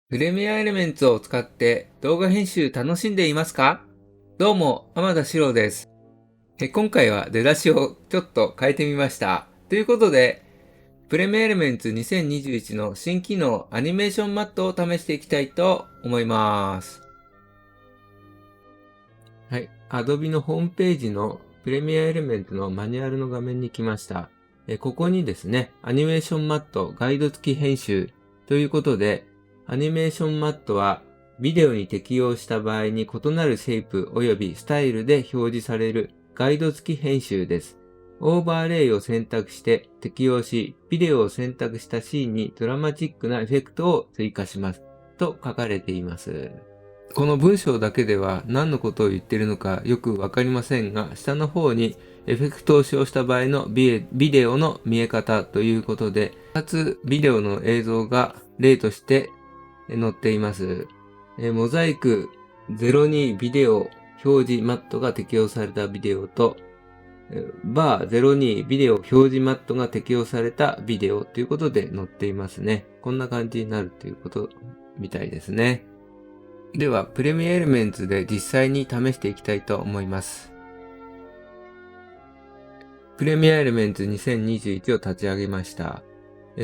プレミアエレメンツを使って動画編集楽しんでいますか？どうも、天田四郎です。今回は出だしをちょっと変えてみました。ということで、プレミアエレメンツ2021の新機能アニメーションマットを試していきたいと思います。はい。Adobe のホームページのプレミアエレメンツのマニュアルの画面に来ました。ここにですね、アニメーションマットガイド付き編集ということで、アニメーションマットはビデオに適用した場合に異なるシェイプ及びスタイルで表示されるガイド付き編集です。オーバーレイを選択して適用し、ビデオを選択したシーンにドラマチックなエフェクトを追加します。と書かれています。この文章だけでは何のことを言っているのかよくわかりませんが、下の方にエフェクトを使用した場合のビデオの見え方ということで、2つビデオの映像が例として載っています。モザイク02ビデオ表示マットが適用されたビデオと、バー02ビデオ表示マットが適用されたビデオということで載っていますね。こんな感じになるということみたいですね。では、プレミアエレメンツで実際に試していきたいと思います。プレミアエレメンツ2021を立ち上げました。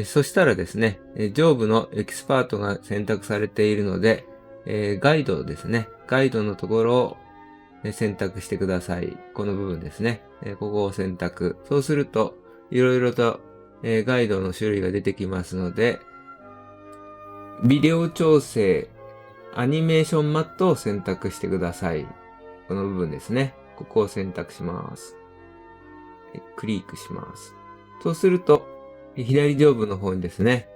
そしたらですね、上部のエキスパートが選択されているので、ガイドですね。ガイドのところを選択してください。この部分ですね。ここを選択。そうすると、いろいろとガイドの種類が出てきますので、ビデオ調整、アニメーションマットを選択してください。この部分ですね。ここを選択します。クリックします。そうすると、左上部の方にですね、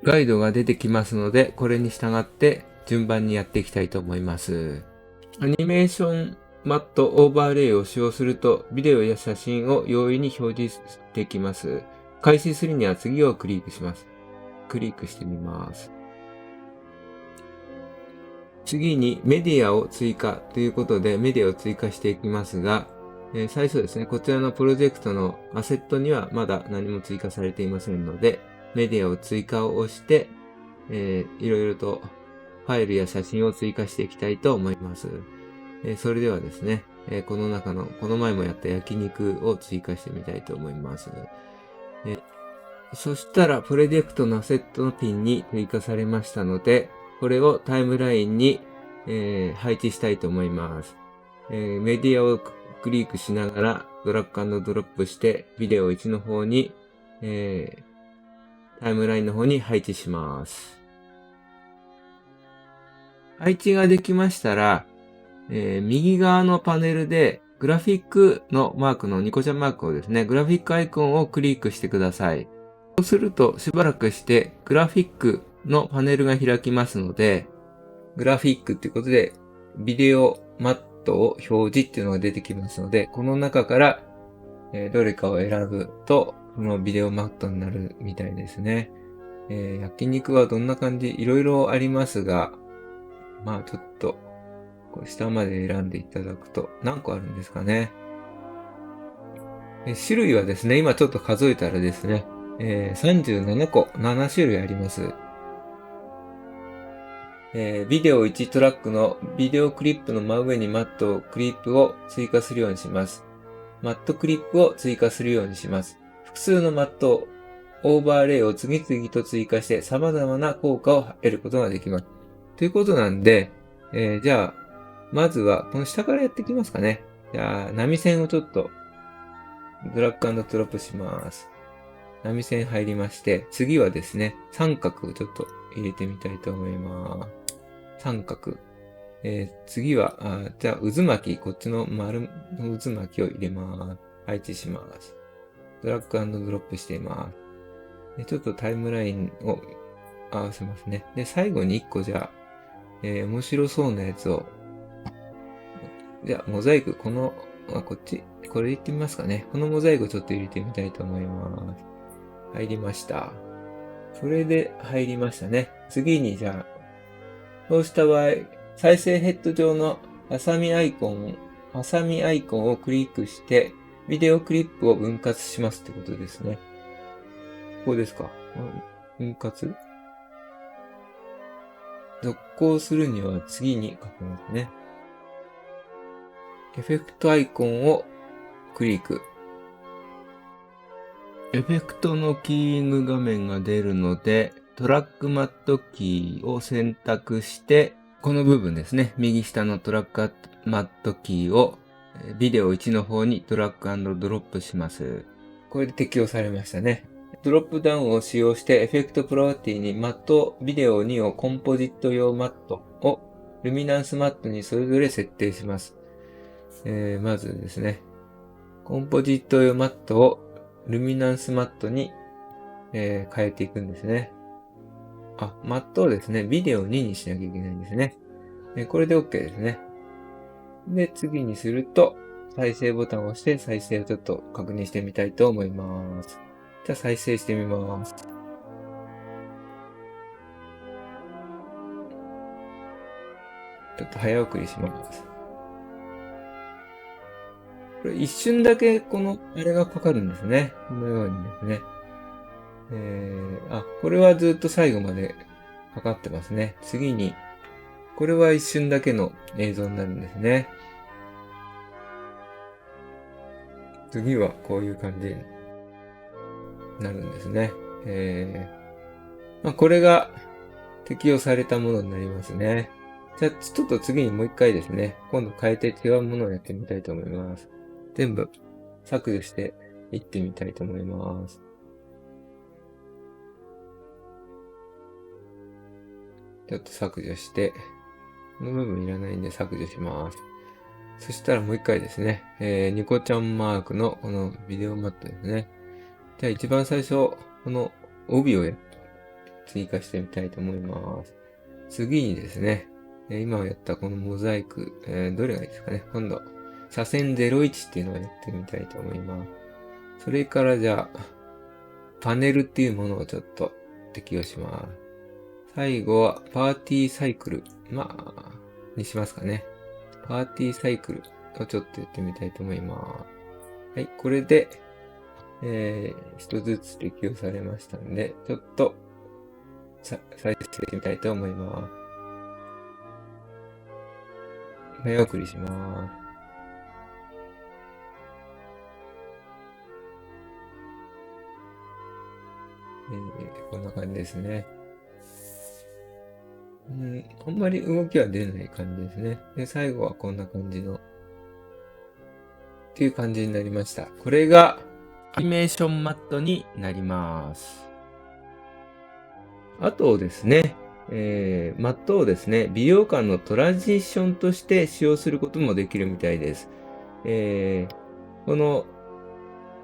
ガイドが出てきますので、これに従って順番にやっていきたいと思います。アニメーションマットオーバーレイを使用すると、ビデオや写真を容易に表示できます。開始するには次をクリックします。クリックしてみます。次にメディアを追加ということでメディアを追加していきますが、最初ですね、こちらのプロジェクトのアセットにはまだ何も追加されていませんので、メディアを追加を押して、いろいろとファイルや写真を追加していきたいと思います。それではですね、この中の、この前もやった焼肉を追加してみたいと思います。そしたら、プロジェクトのアセットのピンに追加されましたので、これをタイムラインに、配置したいと思います。メディアをクリックしながらドラッグ&ドロップしてビデオ1の方に、タイムラインの方に配置します。配置ができましたら、右側のパネルでグラフィックのマークのニコちゃんマークをですね、グラフィックアイコンをクリックしてください。そうするとしばらくしてグラフィックのパネルが開きますので、グラフィックっていうことでビデオマットを表示っていうのが出てきますので、この中からどれかを選ぶと、このビデオマットになるみたいですね。焼肉はどんな感じいろいろありますが、まあちょっと、こう下まで選んでいただくと何個あるんですかね。種類はですね、今ちょっと数えたらですね、37個、7種類あります。ビデオ1トラックのビデオクリップの真上にマットクリップを追加するようにします。マットクリップを追加するようにします。複数のマットオーバーレイを次々と追加して様々な効果を得ることができます。ということなんで、じゃあ、まずはこの下からやっていきますかね。じゃあ、波線をちょっとドラッグ&ドロップします。波線入りまして、次はですね、三角をちょっと入れてみたいと思います。三角。次は、じゃあ渦巻き、こっちの丸の渦巻きを入れます。配置します。ドラッグ&ドロップしています。ちょっとタイムラインを合わせますね。で、最後に1個じゃあ、面白そうなやつを、じゃあ、モザイク、この、こっち、これいってみますかね。このモザイクをちょっと入れてみたいと思います。入りました。それで入りましたね。次に、じゃあ、そうした場合、再生ヘッド上のハサミアイコンをクリックして、ビデオクリップを分割しますってことですね。ここですか。分割続行するには次に書きますね。エフェクトアイコンをクリック。エフェクトのキーイング画面が出るので、トラックマットキーを選択して、この部分ですね、右下のトラックマットキーをビデオ1の方にドラッグ&ドロップします。これで適用されましたね。ドロップダウンを使用してエフェクトプロパティにマットビデオ2をコンポジット用マットをルミナンスマットにそれぞれ設定します。まずですね、コンポジット用マットをルミナンスマットに、変えていくんですね。マットをですね、ビデオ2にしなきゃいけないんですね。これで OK ですね。で、次にすると、再生ボタンを押して再生をちょっと確認してみたいと思います。じゃあ再生してみます。ちょっと早送りします。これ一瞬だけこのあれがかかるんですね。このようにですね。これはずっと最後までかかってますね。次に、これは一瞬だけの映像になるんですね。次はこういう感じになるんですね。これが適用されたものになりますね。じゃあ、ちょっと次にもう一回ですね、今度変えて違うものをやってみたいと思います。全部削除していってみたいと思います。ちょっと削除して、この部分いらないんで削除します。そしたらもう一回ですね、ニコちゃんマークのこのビデオマットですね。じゃあ一番最初、この帯を追加してみたいと思います。次にですね、今やったこのモザイク、どれがいいですかね。今度、斜線01っていうのをやってみたいと思います。それからじゃあ、パネルっていうものをちょっと適用します。最後は、パーティーサイクル。にしますかね。パーティーサイクルをちょっとやってみたいと思います。はい、これで、一つずつ適用されましたんで、ちょっと、再生してみたいと思います。早送りします。こんな感じですね。あんまり動きは出ない感じですね。で、最後はこんな感じの、っていう感じになりました。これが、アニメーションマットになります。あとですね、マットをですね、ビデオ間のトランジションとして使用することもできるみたいです。この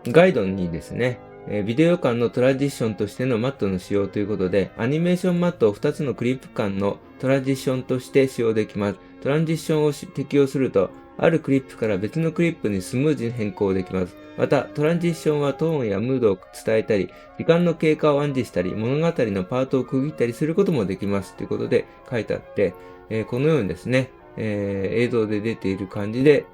ガイドにですね、ビデオ間のトランジションとしてのマットの使用ということで、アニメーションマットを2つのクリップ間のトランジションとして使用できます。トランジションを適用すると、あるクリップから別のクリップにスムーズに変更できます。また、トランジションはトーンやムードを伝えたり、時間の経過を暗示したり、物語のパートを区切ったりすることもできますということで書いてあって、このようにですね、映像で出ている感じで、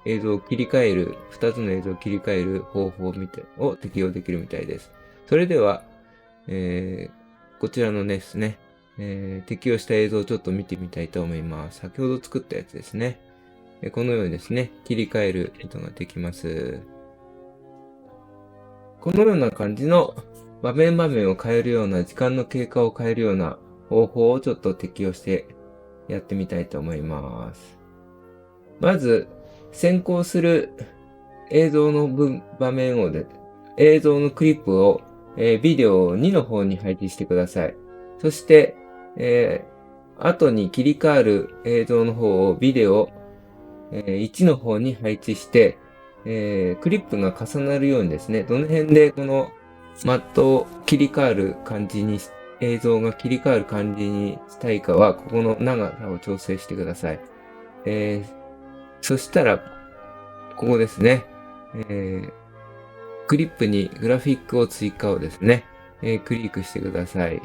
映像を切り替える、2つの映像を切り替える方法を適用できるみたいです。それでは、こちらのですね、適用した映像をちょっと見てみたいと思います。先ほど作ったやつですね。このようにですね、切り替えることができます。このような感じの場面場面を変えるような、時間の経過を変えるような方法をちょっと適用してやってみたいと思います。まず、先行する映像の場面を映像のクリップを、ビデオ2の方に配置してください。そして、後に切り替わる映像の方をビデオ、1の方に配置して、クリップが重なるようにですね、どの辺でこのマットを切り替わる感じに、映像が切り替わる感じにしたいかは、ここの長さを調整してください。そしたら、ここですね。クリップにグラフィックを追加をですね、クリックしてください。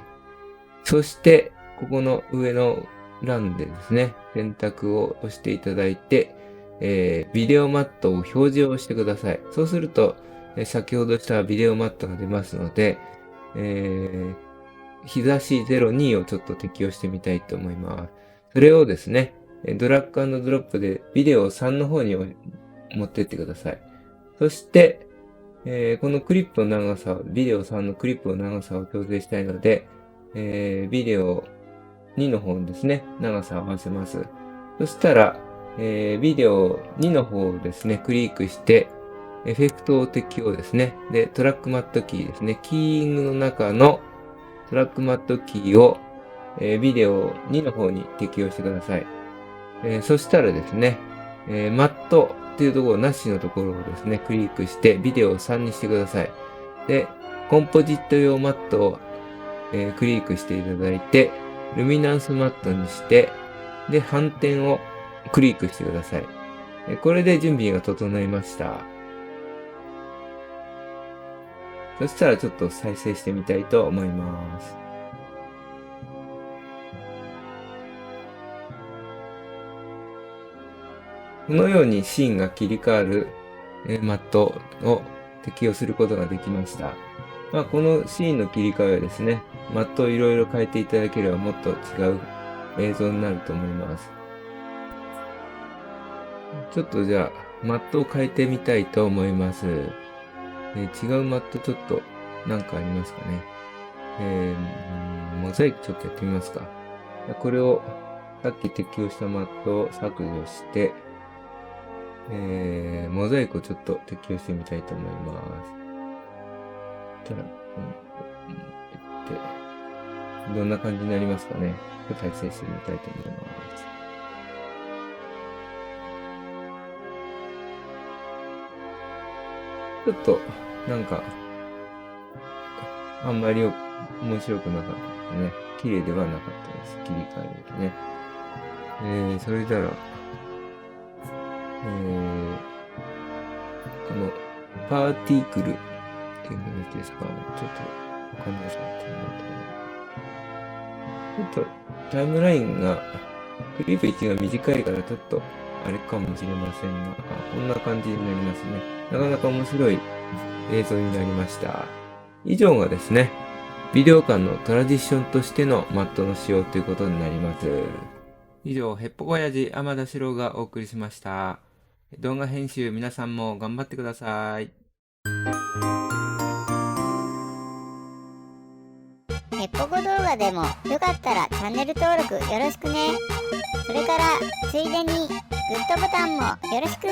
そして、ここの上の欄でですね、選択を押していただいて、ビデオマットを表示をしてください。そうすると、先ほどしたビデオマットが出ますので、日差し02をちょっと適用してみたいと思います。それをですね、ドラッグ&ドロップでビデオ3の方に持ってってください。そして、このクリップの長さを、ビデオ3のクリップの長さを調整したいので、ビデオ2の方にですね、長さを合わせます。そしたら、ビデオ2の方をですね、クリックして、エフェクトを適用ですね。で、トラックマットキーですね。キーイングの中のトラックマットキーを、ビデオ2の方に適用してください。そしたらですね、マットっていうところなしのところをですね、クリックしてビデオを3にしてください。で、コンポジット用マットを、クリックしていただいて、ルミナンスマットにして、で、反転をクリックしてください。これで準備が整いました。そしたらちょっと再生してみたいと思います。このようにシーンが切り替わるマットを適用することができました。このシーンの切り替えはですね、マットをいろいろ変えていただければもっと違う映像になると思います。ちょっとじゃあ、マットを変えてみたいと思います。違うマットちょっとなんかありますかね。モザイクちょっとやってみますか。これをさっき適用したマットを削除して、モザイクをちょっと適用してみたいと思います。たら、どんな感じになりますかね。再生してみたいと思います。ちょっと、なんか、あんまり面白くなかったですね。綺麗ではなかったです。切り替えるね。それなら、この、パーティクルっていうのですか、ちょっと考えてみないと。ちょっと、タイムラインが、クリップ1が短いからちょっと、あれかもしれませんが、こんな感じになりますね。なかなか面白い映像になりました。以上がですね、ビデオ間のトランジションとしてのマットの使用ということになります。以上、ヘッポコヤジ天田四郎がお送りしました。動画編集皆さんも頑張ってください。ヘッポコ動画でもよかったらチャンネル登録よろしくね。それからついでにグッドボタンもよろしく。